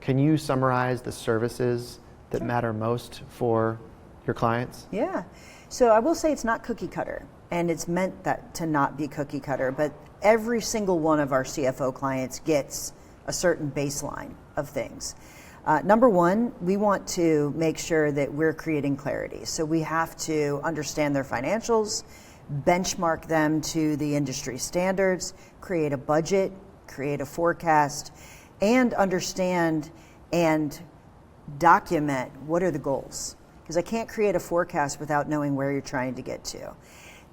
Can you summarize the services that matter most for your clients? Yeah. So I will say it's not cookie cutter, and it's meant that to not be cookie cutter, but every single one of our CFO clients gets a certain baseline of things. Number one, we want to make sure that we're creating clarity. So we have to understand their financials, benchmark them to the industry standards, create a budget, create a forecast, and understand and document what are the goals. Because I can't create a forecast without knowing where you're trying to get to.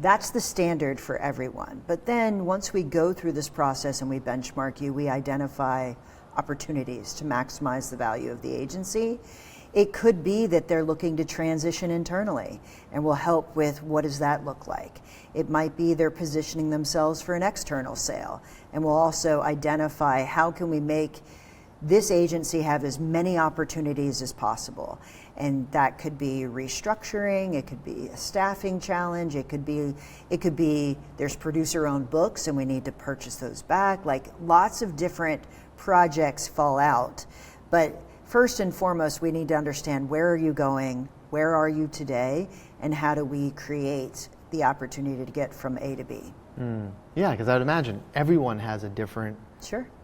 That's the standard for everyone. But then once we go through this process and we benchmark you, we identify opportunities to maximize the value of the agency. It could be that they're looking to transition internally, and we'll help with what does that look like. It might be they're positioning themselves for an external sale, and we'll also identify how can we make this agency have as many opportunities as possible. And that could be restructuring, it could be a staffing challenge, it could be there's producer-owned books and we need to purchase those back. Like lots of different projects fall out. But first and foremost, we need to understand where are you going, where are you today, and how do we create the opportunity to get from A to B. Yeah, because I would imagine everyone has a different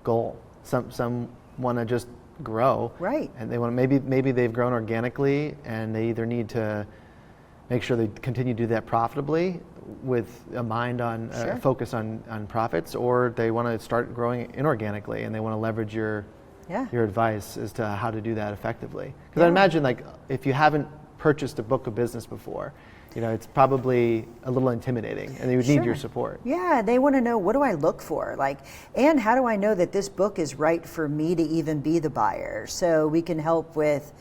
goal. Some want to just grow, right? And they want to maybe they've grown organically, and they either need to make sure they continue to do that profitably with a mind on focus on profits, or they want to start growing inorganically and they want to leverage your advice as to how to do that effectively. Because I imagine, like, if you haven't purchased a book of business before, it's probably a little intimidating, and they would need your support. Yeah, they want to know, what do I look for? And how do I know that this book is right for me to even be the buyer? So we can help with,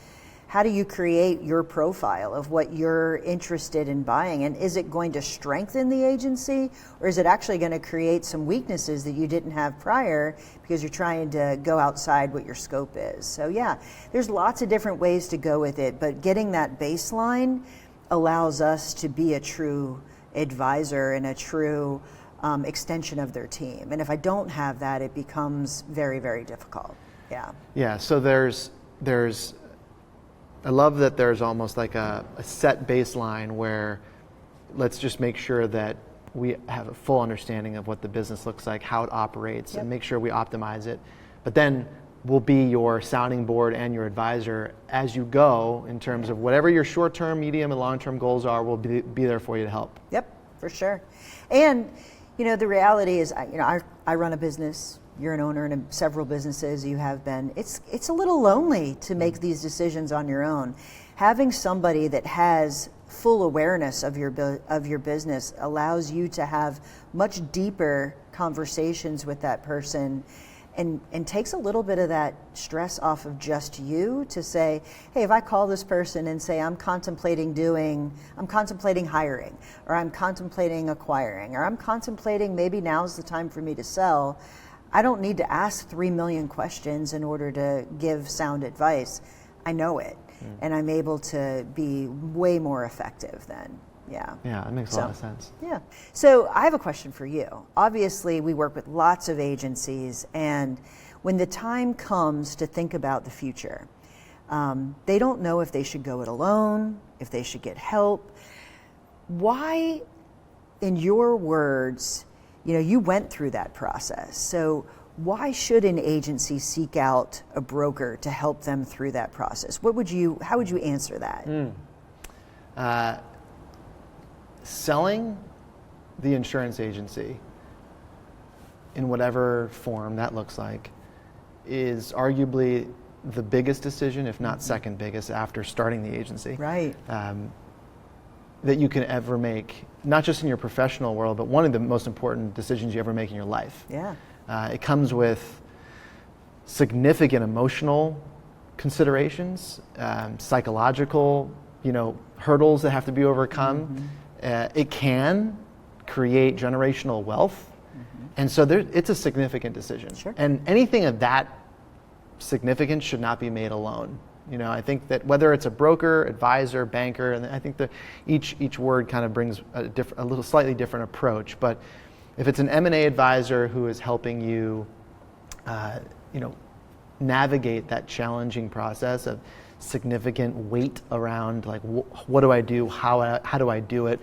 how do you create your profile of what you're interested in buying? And is it going to strengthen the agency, or is it actually going to create some weaknesses that you didn't have prior because you're trying to go outside what your scope is? So yeah, there's lots of different ways to go with it, but getting that baseline allows us to be a true advisor and a true extension of their team. And if I don't have that, it becomes very, very difficult. Yeah. Yeah, so there's I love that there's almost like a set baseline where let's just make sure that we have a full understanding of what the business looks like, how it operates, and make sure we optimize it. But then we'll be your sounding board and your advisor as you go in terms of whatever your short-term, medium, and long-term goals are. We'll be there for you to help. Yep, for sure. And the reality is, I run a business. You're an owner in several businesses. You have been. It's a little lonely to make these decisions on your own. Having somebody that has full awareness of your business allows you to have much deeper conversations with that person, and takes a little bit of that stress off of just you to say, hey, if I call this person and say I'm contemplating hiring, or I'm contemplating acquiring, or I'm contemplating maybe now's the time for me to sell, I don't need to ask 3 million questions in order to give sound advice. I know it, and I'm able to be way more effective then. Yeah. Yeah, that makes a lot of sense. Yeah. So I have a question for you. Obviously, we work with lots of agencies, and when the time comes to think about the future, they don't know if they should go it alone, if they should get help. Why, in your words, you went through that process. So why should an agency seek out a broker to help them through that process? How would you answer that? Selling the insurance agency in whatever form that looks like is arguably the biggest decision, if not second biggest, after starting the agency. Right. That you can ever make, not just in your professional world, but one of the most important decisions you ever make in your life. Yeah. It comes with significant emotional considerations, psychological, hurdles that have to be overcome. It can create generational wealth, and so it's a significant decision. Sure. And anything of that significance should not be made alone. I think that whether it's a broker, advisor, banker, and I think that each word kind of brings a little slightly different approach. But if it's an M&A advisor who is helping you, navigate that challenging process of significant weight around like what do I do, how do I do it,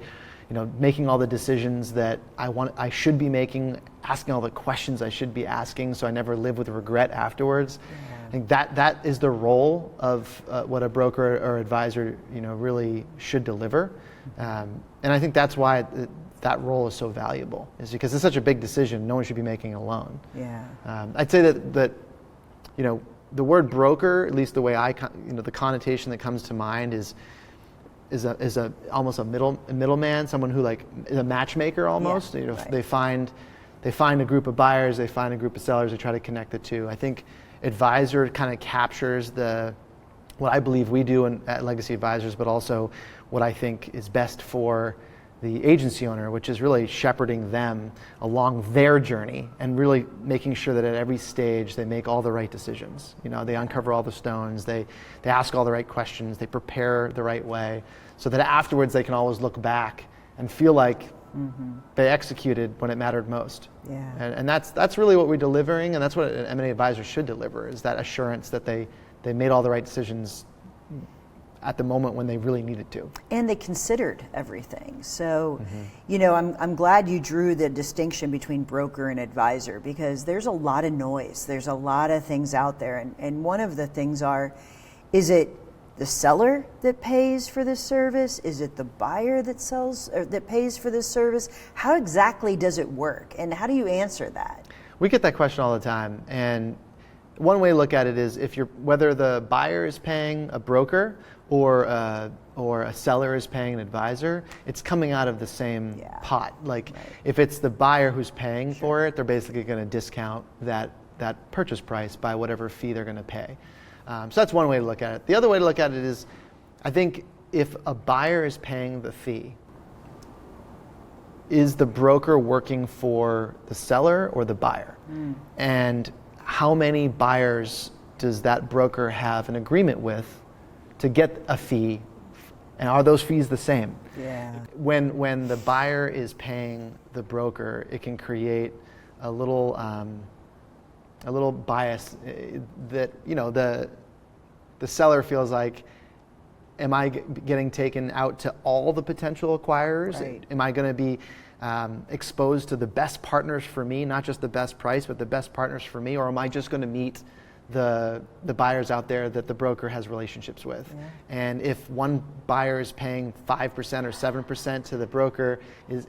making all the decisions that I should be making, asking all the questions I should be asking, so I never live with regret afterwards. I think that is the role of what a broker or advisor really should deliver, and I think that's why that role is so valuable, is because it's such a big decision. No one should be making it alone. I'd say that the word broker, at least the way the connotation that comes to mind is almost a middleman, someone who is a matchmaker almost. Right. They find a group of buyers, they find a group of sellers, they try to connect the two. I think advisor kind of captures what I believe we do at Legacy Advisors, but also what I think is best for the agency owner, which is really shepherding them along their journey and really making sure that at every stage they make all the right decisions. They uncover all the stones, they ask all the right questions, they prepare the right way, so that afterwards they can always look back and feel like they executed when it mattered most. And that's really what we're delivering, and that's what an M&A advisor should deliver, is that assurance that they made all the right decisions at the moment when they really needed to. And they considered everything. So, I'm glad you drew the distinction between broker and advisor, because there's a lot of noise. There's a lot of things out there. And one of the things is it the seller that pays for this service? Is it the buyer that sells or that pays for this service? How exactly does it work? And how do you answer that? We get that question all the time. And one way to look at it is whether the buyer is paying a broker or a seller is paying an advisor, it's coming out of the same pot. If it's the buyer who's paying for it, they're basically going to discount that purchase price by whatever fee they're going to pay. So that's one way to look at it. The other way to look at it is, I think if a buyer is paying the fee, is the broker working for the seller or the buyer? And how many buyers does that broker have an agreement with to get a fee, and are those fees the same? When the buyer is paying the broker, it can create a little bias that the seller feels like, am I getting taken out to all the potential acquirers? Right. Am I going to be exposed to the best partners for me, not just the best price, but the best partners for me, or am I just going to meet the buyers out there that the broker has relationships with? And if one buyer is paying 5% or 7% to the broker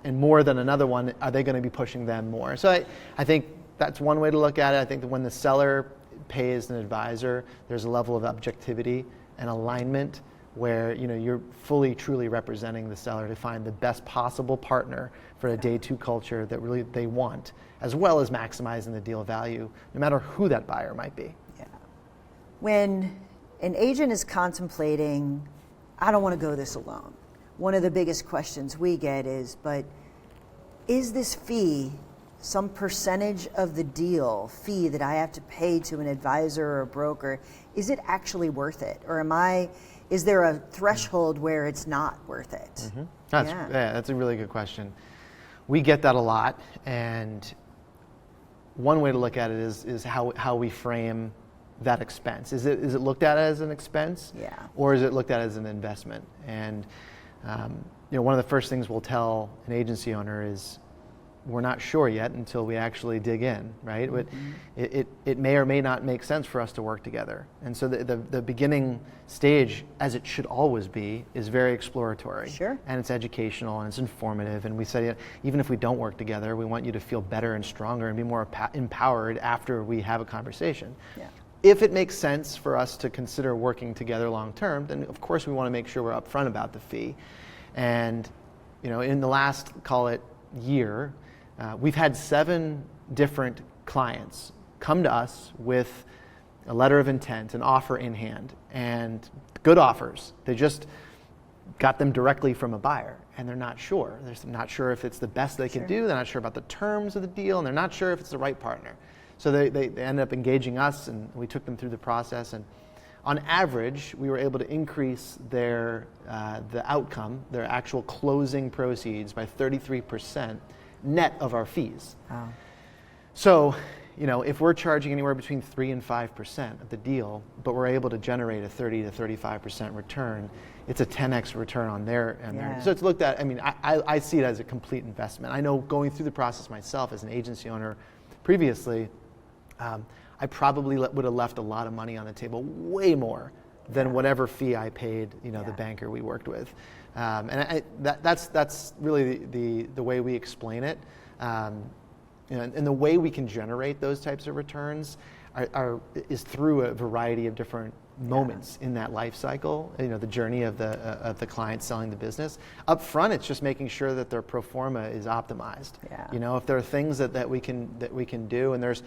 and more than another one, are they going to be pushing them more? So I think that's one way to look at it. I think that when the seller pays an advisor, there's a level of objectivity and alignment where you're fully, truly representing the seller to find the best possible partner for a day two culture that really they want, as well as maximizing the deal value, no matter who that buyer might be. When an agent is contemplating, I don't want to go this alone, one of the biggest questions we get is this fee some percentage of the deal fee that I have to pay to an advisor or a broker? Is it actually worth it? Or is there a threshold where it's not worth it? Mm-hmm. That's a really good question. We get that a lot, and one way to look at it is how we frame that expense. Is it looked at as an expense, or is it looked at as an investment? And one of the first things we'll tell an agency owner is we're not sure yet until we actually dig in, right? Mm-hmm. It may or may not make sense for us to work together. And so the beginning stage, as it should always be, is very exploratory. Sure. And it's educational and it's informative. And we say, even if we don't work together, we want you to feel better and stronger and be more empowered after we have a conversation. Yeah. If it makes sense for us to consider working together long term, then of course we want to make sure we're upfront about the fee. And in the last, call it, year, we've had 7 different clients come to us with a letter of intent, an offer in hand, and good offers. They just got them directly from a buyer, and they're not sure. They're not sure if it's the best they can do. They're not sure about the terms of the deal, and they're not sure if it's the right partner. So they ended up engaging us, and we took them through the process. And on average, we were able to increase the outcome, their actual closing proceeds, by 33%. Net of our fees. Wow. So, if we're charging anywhere between 3 and 5% of the deal, but we're able to generate a 30 to 35% return, it's a 10x return on their. So it's looked at. I mean, I see it as a complete investment. I know going through the process myself as an agency owner previously, I probably would have left a lot of money on the table, way more than whatever fee I paid, the banker we worked with. And that's really the way we explain it. And the way we can generate those types of returns is through a variety of different moments in that life cycle. The journey of the client selling the business. Up front, it's just making sure that their pro forma is optimized. If there are things that we can do, and there's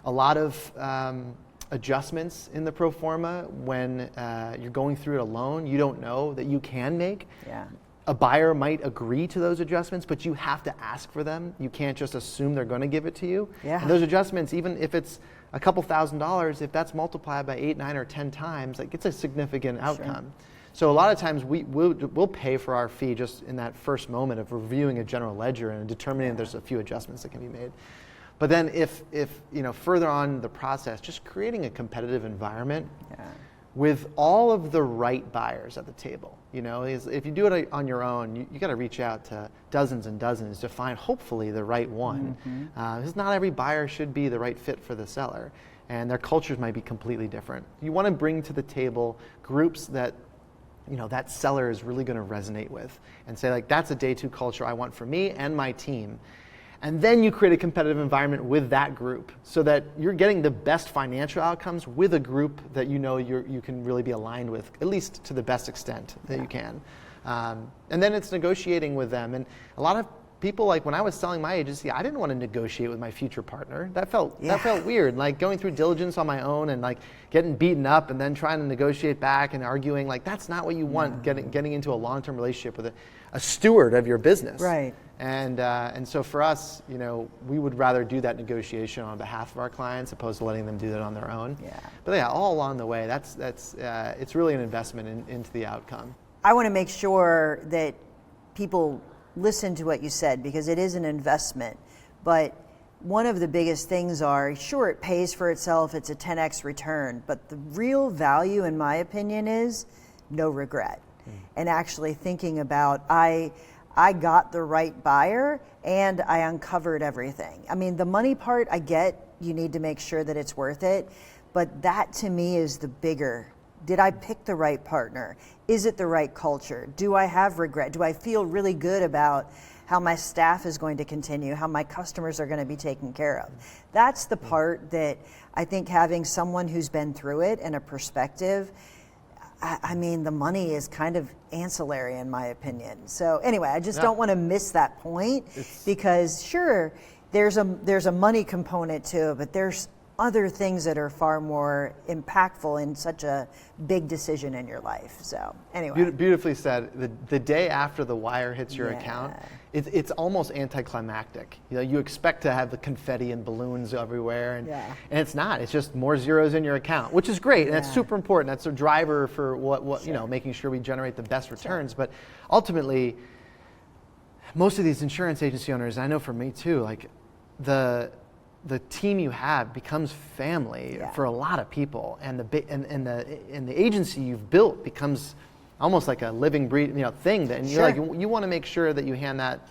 a lot of adjustments in the pro forma when you're going through it alone. You don't know that you can make. A buyer might agree to those adjustments, but you have to ask for them. You can't just assume they're going to give it to you. And those adjustments, even if it's a couple $1,000s, if that's multiplied by 8, 9, or 10 times, it's a significant outcome. So a lot of times we'll pay for our fee just in that first moment of reviewing a general ledger and determining there's a few adjustments that can be made. But then if further on the process, just creating a competitive environment with all of the right buyers at the table. If you do it on your own, you got to reach out to dozens and dozens to find hopefully the right one. Because not every buyer should be the right fit for the seller, and their cultures might be completely different. You want to bring to the table groups that that seller is really going to resonate with, and say that's a day 2 culture I want for me and my team. And then you create a competitive environment with that group so that you're getting the best financial outcomes with a group that you can really be aligned with, at least to the best extent that you can. And then it's negotiating with them. And a lot of people, when I was selling my agency, I didn't want to negotiate with my future partner. That felt weird. Going through diligence on my own and getting beaten up and then trying to negotiate back and arguing, that's not what you want, getting into a long-term relationship with a steward of your business. Right. And so for us, we would rather do that negotiation on behalf of our clients opposed to letting them do that on their own. But all along the way, it's really an investment into the outcome. I want to make sure that people listen to what you said, because it is an investment. But one of the biggest things sure, it pays for itself, it's a 10x return, but the real value, in my opinion, is no regret. And actually thinking about, I got the right buyer and I uncovered everything. I mean, the money part, I get, you need to make sure that it's worth it, but that to me is the bigger. Did I pick the right partner? Is it the right culture? Do I have regret? Do I feel really good about how my staff is going to continue, how my customers are going to be taken care of? That's the part that I think having someone who's been through it and a perspective, I mean, the money is kind of ancillary in my opinion. So anyway, I just don't want to miss that point, because sure, there's a money component to it, but there's other things that are far more impactful in such a big decision in your life. So anyway. Beautifully said. The day after the wire hits your account, it's almost anticlimactic. You expect to have the confetti and balloons everywhere, and it's not. It's just more zeros in your account, which is great, and that's super important. That's a driver for what making sure we generate the best returns. But ultimately, most of these insurance agency owners, and I know for me too, the team you have becomes family for a lot of people, and the agency you've built becomes almost like a living, breathing thing. That, and you want to make sure that you hand that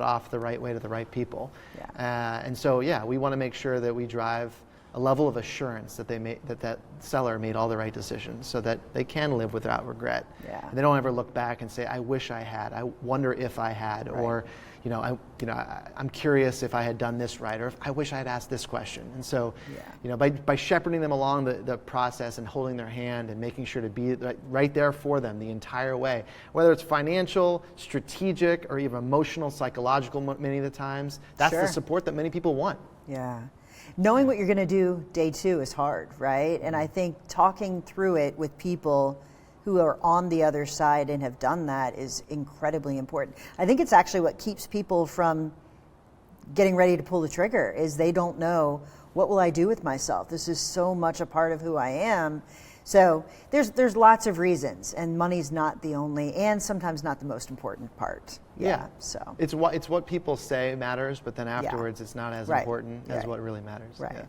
off the right way to the right people. And so we want to make sure that we drive a level of assurance that that seller made all the right decisions, so that they can live without regret. And they don't ever look back and say, "I wish I had. I wonder if I had," or I'm curious if I had done this right, or if I wish I had asked this question. And so, by shepherding them along the process and holding their hand and making sure to be right there for them the entire way, whether it's financial, strategic, or even emotional, psychological, many of the times, that's the support that many people want. Knowing what you're going to do day 2 is hard, right? And I think talking through it with people who are on the other side and have done that is incredibly important. I think it's actually what keeps people from getting ready to pull the trigger, is they don't know, what will I do with myself? This is so much a part of who I am. So there's lots of reasons, and money's not the only, and sometimes not the most important part. Yeah. So it's what people say matters, but then afterwards it's not as important as what really matters. Right. Yeah.